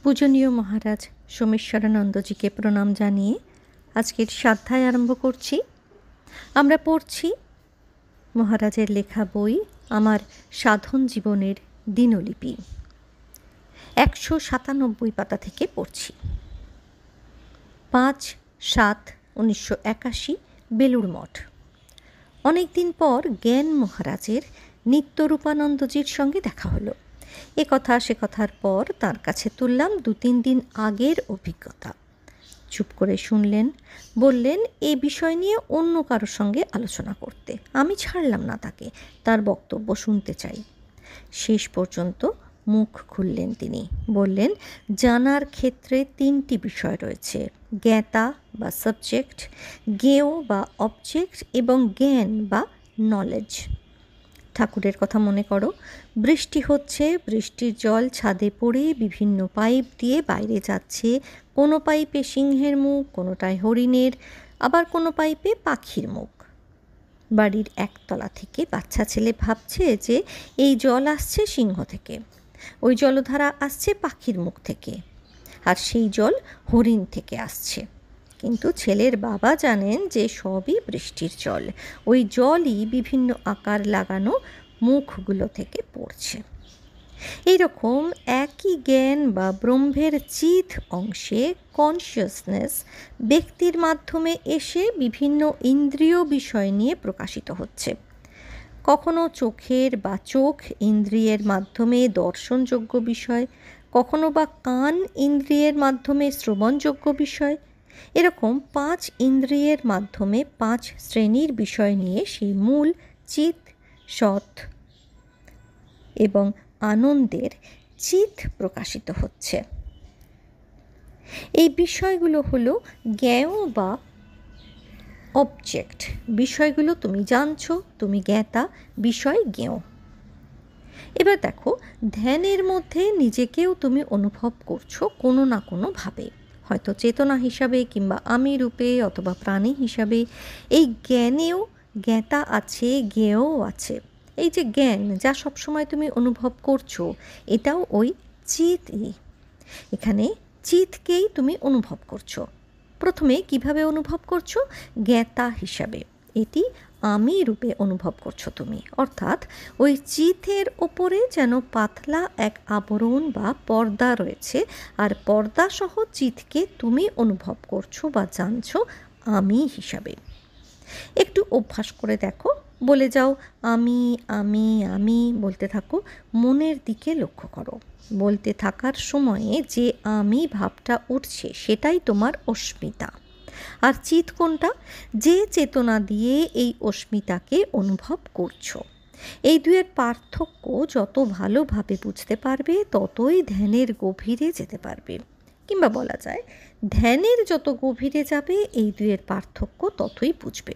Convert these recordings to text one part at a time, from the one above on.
পূজনীয় মহারাজ সোমেশ্বরানন্দজিকে প্রণাম জানিয়ে আজকের স্বাধ্যায় আরম্ভ করছি। আমরা পড়ছি মহারাজের লেখা বই আমার সাধন জীবনের দিনলিপি। 197 পাতা থেকে পড়ছি। 5/7/1981 বেলুড় মঠ। অনেক দিন পর জ্ঞান মহারাজের নিত্যরূপানন্দজির সঙ্গে দেখা হলো। এ কথা সে কথার পর তার কাছে তুললাম 2-3 দিন আগের অভিজ্ঞতা। চুপ করে শুনলেন, বললেন এ বিষয় নিয়ে অন্য কারোর সঙ্গে আলোচনা করতে। আমি ছাড়লাম না তাকে, তার বক্তব্য শুনতে চাই। শেষ পর্যন্ত মুখ খুললেন তিনি। বললেন, জানার ক্ষেত্রে 3টি বিষয় রয়েছে: জ্ঞাতা বা সাবজেক্ট, জ্ঞেয় বা অবজেক্ট এবং জ্ঞান বা নলেজ। ঠাকুরের কথা মনে করো। বৃষ্টি হচ্ছে, বৃষ্টির জল ছাদে পড়ে বিভিন্ন পাইপ দিয়ে বাইরে যাচ্ছে। কোনো পাইপে সিংহের মুখ, কোনোটায় হরিণের, আবার কোনো পাইপে পাখির মুখ। বাড়ির একতলা থেকে বাচ্চা ছেলে ভাবছে যে এই জল আসছে সিংহ থেকে, ওই জলধারা আসছে পাখির মুখ থেকে, আর সেই জল হরিণ থেকে আসছে। কিন্তু ছেলের বাবা জানেন যে সবই বৃষ্টির জল, ওই জলই বিভিন্ন আকার লাগানো মুখগুলো থেকে পড়ছে। এইরকম একই জ্ঞান বা ব্রহ্মের চিৎ অংশে কনসিয়াসনেস ব্যক্তির মাধ্যমে এসে বিভিন্ন ইন্দ্রিয় বিষয় নিয়ে প্রকাশিত হচ্ছে। কখনো চোখের বা চোখ ইন্দ্রিয়ের মাধ্যমে দর্শনযোগ্য বিষয়, কখনো বা কান ইন্দ্রিয়ের মাধ্যমে শ্রবণযোগ্য বিষয়। এরকম 5 ইন্দ্রিয়ের মাধ্যমে 5 শ্রেণীর বিষয় নিয়ে সেই মূল চিৎ, সৎ এবং আনন্দের চিৎ প্রকাশিত হচ্ছে। এই বিষয়গুলো হলো জ্ঞেয় বা অবজেক্ট। বিষয়গুলো তুমি জানছো, তুমি জ্ঞাতা, বিষয় জ্ঞেয়। এবার দেখো, ধ্যানের মধ্যে নিজেকেও তুমি অনুভব করছো কোনো না কোনোভাবে, হয়তো চেতনা হিসাবে কিংবা আমি রূপে অথবা প্রাণী হিসাবে। এই জ্ঞানেও জ্ঞাতা আছে, জ্ঞেয়ও আছে। এই যে জ্ঞান, যা সবসময় তুমি অনুভব করছো, এটাও ওই চিৎই। এখানে চিৎকেই তুমি অনুভব করছো। প্রথমে কিভাবে অনুভব করছো? জ্ঞাতা হিসাবে। এটি আমি রূপে অনুভব করছো তুমি, অর্থাৎ ওই চিতের ওপরে যেন পাতলা এক আবরণ বা পর্দা রয়েছে, আর পর্দা সহ চিতকে তুমি অনুভব করছো বা জানছো আমি হিসাবে। একটু অভ্যাস করে দেখো, বলে যাও আমি আমি আমি বলতে থাকো। মনের দিকে লক্ষ্য করো। বলতে থাকার সময়ে যে আমি ভাবটা উঠছে সেটাই তোমার অস্মিতা। আর চিৎ কোনটা? যে চেতনা দিয়ে এই অস্মিতাকে অনুভব করছো। এই দুয়ের পার্থক্য যত ভালোভাবে বুঝতে পারবে, ততই ধ্যানের গভীরে যেতে পারবে। কিংবা বলা যায়, ধ্যানের যত গভীরে যাবে, এই দুয়ের পার্থক্য ততই বুঝবে।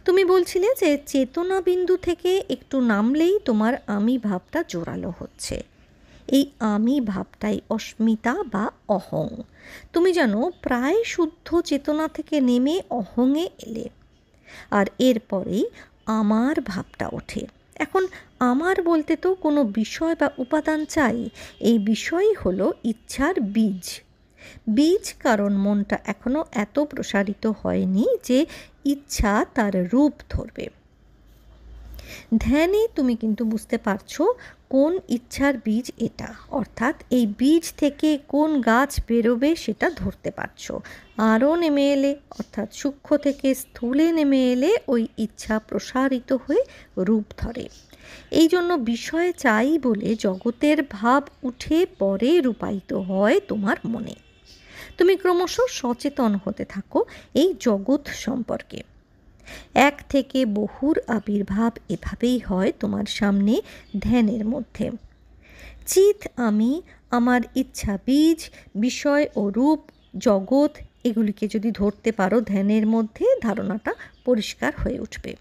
তুমি বলছিলে যে চেতনা বিন্দু থেকে একটু নামলেই তোমার আমি ভাবটা জোরালো হচ্ছে। এই আমি ভাবটাই অস্মিতা বা অহং। তুমি জানো, প্রায় শুদ্ধ চেতনা থেকে নেমে অহংয়ে এলে, আর এরপরেই আমার ভাবটা ওঠে। এখন আমার বলতে তো কোনো বিষয় বা উপাদান চাই। এই বিষয়ই হলো ইচ্ছার বীজ। বীজ কারণ মনটা এখনো এত প্রসারিত হয়নি যে ইচ্ছা তার রূপ ধরবে। ধ্যানে তুমি কিন্তু বুঝতে পারছো কোন ইচ্ছার বীজ এটা, অর্থাৎ এই বীজ থেকে কোন গাছ বেরোবে সেটা ধরতে পারছো। আরও নেমে এলে, অর্থাৎ সূক্ষ্ম থেকে স্থূলে নেমে এলে ওই ইচ্ছা প্রসারিত হয়ে রূপ ধরে। এই জন্য বিষয় চাই বলে জগতের ভাব উঠে পরে রূপায়িত হয় তোমার মনে। তুমি ক্রমশ সচেতন হতে থাকো এই জগৎ সম্পর্কে। এক থেকে বহুর আবির্ভাব এভাবেই হয় তোমার সামনে ধ্যানের মধ্যে। চিৎ আমি, আমার ইচ্ছা বীজ, বিষয় ও রূপ, জগৎ, এগুলিকে যদি ধরতে পারো ধ্যানের মধ্যে, ধারণাটা পরিষ্কার হয়ে উঠবে।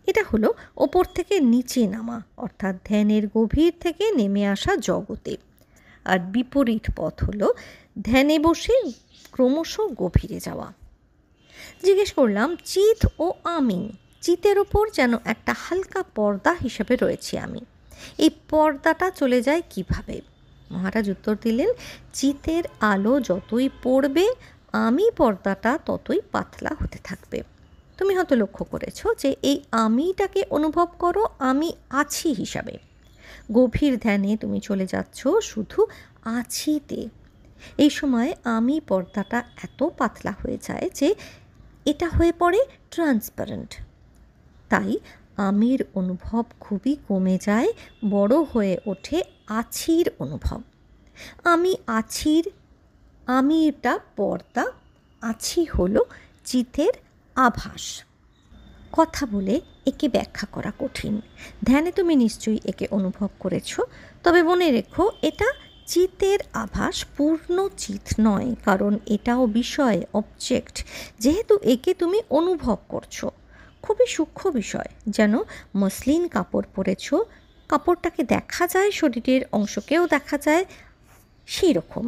এটা হলো ওপর থেকে নিচে নামা, অর্থাৎ ধ্যানের গভীর থেকে নেমে আসা জগতে। আর বিপরীত পথ হলো ধ্যানে বসে ক্রমশ গভীরে যাওয়া। জিজ্ঞেস করলাম, চিৎ ও আমি, চিতের ওপর যেন একটা হালকা পর্দা হিসেবে রয়েছে আমি। এই পর্দাটা চলে যায় কিভাবে? মহারাজ উত্তর দিলেন, চিতের আলো যতই পড়বে আমি পর্দাটা ততই পাতলা হতে থাকবে। তুমি হয়তো লক্ষ্য করেছো যে এই আমিটাকে অনুভব করো আমি আছি হিসাবে। গভীর ধ্যানে তুমি চলে যাচ্ছ শুধু আছিতে। এই সময় আমি পর্দাটা এত পাতলা হয়ে যায় যে এটা হয়ে পড়ে ট্রান্সপারেন্ট। তাই আমির অনুভব খুবই কমে যায়, বড় হয়ে ওঠে আছির অনুভব। আমি আছির, আমিটা পর্দা, আছি হলো চিতের আভাস। কথা বলে একে ব্যাখ্যা করা কঠিন। ধ্যানে তুমি নিশ্চয়ই একে অনুভব করেছো। তবে মনে রেখো, এটা চিতের আভাস, পূর্ণ চিত নয়, কারণ এটাও বিষয়, অবজেক্ট। যেহেতু একে তুমি অনুভব করছো, খুবই সূক্ষ্ম বিষয়। যেন মসলিন কাপড় পরেছো, কাপড়টাকে দেখা যায়, শরীরের অংশকেও দেখা যায়, সেই রকম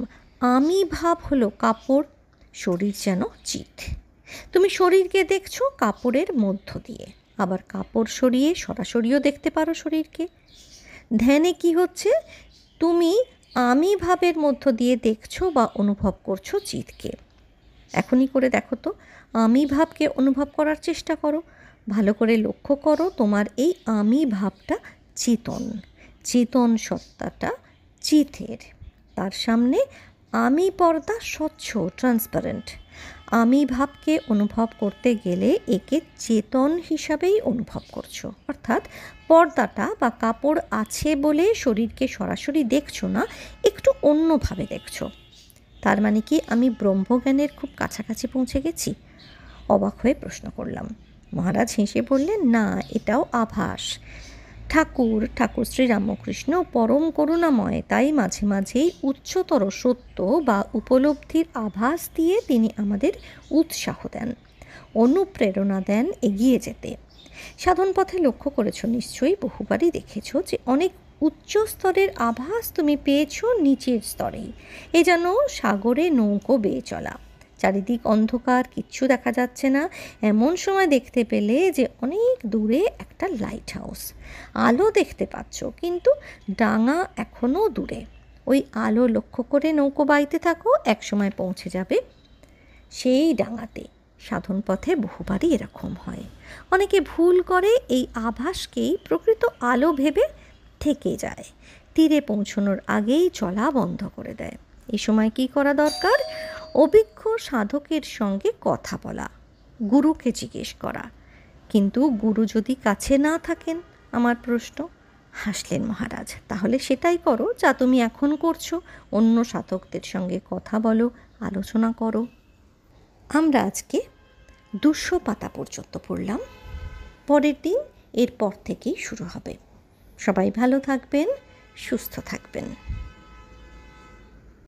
আমি ভাব হলো কাপড়, শরীর যেন চিত। তুমি শরীরকে দেখছো কাপড়ের মধ্য দিয়ে, আবার কাপড় সরিয়ে সরাসরিও দেখতে পারো শরীরকে। ধ্যানে কি হচ্ছে, তুমি আমি ভাবের মধ্য দিয়ে দেখছো বা অনুভব করছো চিতকে। এখনই করে দেখো তো, আমি ভাবকে অনুভব করার চেষ্টা করো, ভালো করে লক্ষ্য করো তোমার এই আমি ভাবটা চেতন, চেতন সত্তাটা চিতের। তার সামনে আমি পর্দা স্বচ্ছ, ট্রান্সপারেন্ট। আমি ভাবকে অনুভব করতে গেলে একে চেতন হিসাবেই অনুভব করছো, অর্থাৎ পর্দাটা বা কাপড় আছে বলে শরীরকে সরাসরি দেখছো না, একটু অন্যভাবে দেখছো। তার মানে কি আমি ব্রহ্মজ্ঞানের খুব কাছাকাছি পৌঁছে গেছি? অবাক হয়ে প্রশ্ন করলাম। মহারাজ হেসে বললেন, না, এটাও আভাস। ঠাকুর শ্রীরামকৃষ্ণ পরম করুণাময়, তাই মাঝে মাঝেই উচ্চতর সত্য বা উপলব্ধির আভাস দিয়ে তিনি আমাদের উৎসাহ দেন, অনুপ্রেরণা দেন এগিয়ে যেতে। সাধন পথে লক্ষ্য করেছো নিশ্চয়ই, বহুবারই দেখেছো যে অনেক উচ্চ স্তরের আভাস তুমি পেয়েছো নিচের স্তরেই। এ যেন সাগরে নৌকো বেয়ে চলা, চারিদিক অন্ধকার, কিচ্ছু দেখা যাচ্ছে না। এমন সময় দেখতে পেলে যে অনেক দূরে একটা লাইট হাউস, আলো দেখতে পাচ্ছ, কিন্তু ডাঙা এখনও দূরে। ওই আলো লক্ষ্য করে নৌকো বাইতে থাকো, একসময় পৌঁছে যাবে সেই ডাঙাতে। সাধন পথে বহুবারই এরকম হয়। অনেকে ভুল করে এই আভাসকেই প্রকৃত আলো ভেবে থেকে যায়, তীরে পৌঁছানোর আগেই চলা বন্ধ করে দেয়। এই সময় কি করা দরকার? অভিজ্ঞ সাধকের সঙ্গে কথা বলা, গুরুকে জিজ্ঞেস করা। কিন্তু গুরু যদি কাছে না থাকেন? আমার প্রশ্ন। হাসলেন মহারাজ, তাহলে সেটাই করো যা তুমি এখন করছো, অন্য সাধকদের সঙ্গে কথা বলো, আলোচনা করো। আমরা আজকে 200 পাতা পর্যন্ত পড়লাম। পরের দিন এরপর থেকেই শুরু হবে। সবাই ভালো থাকবেন, সুস্থ থাকবেন।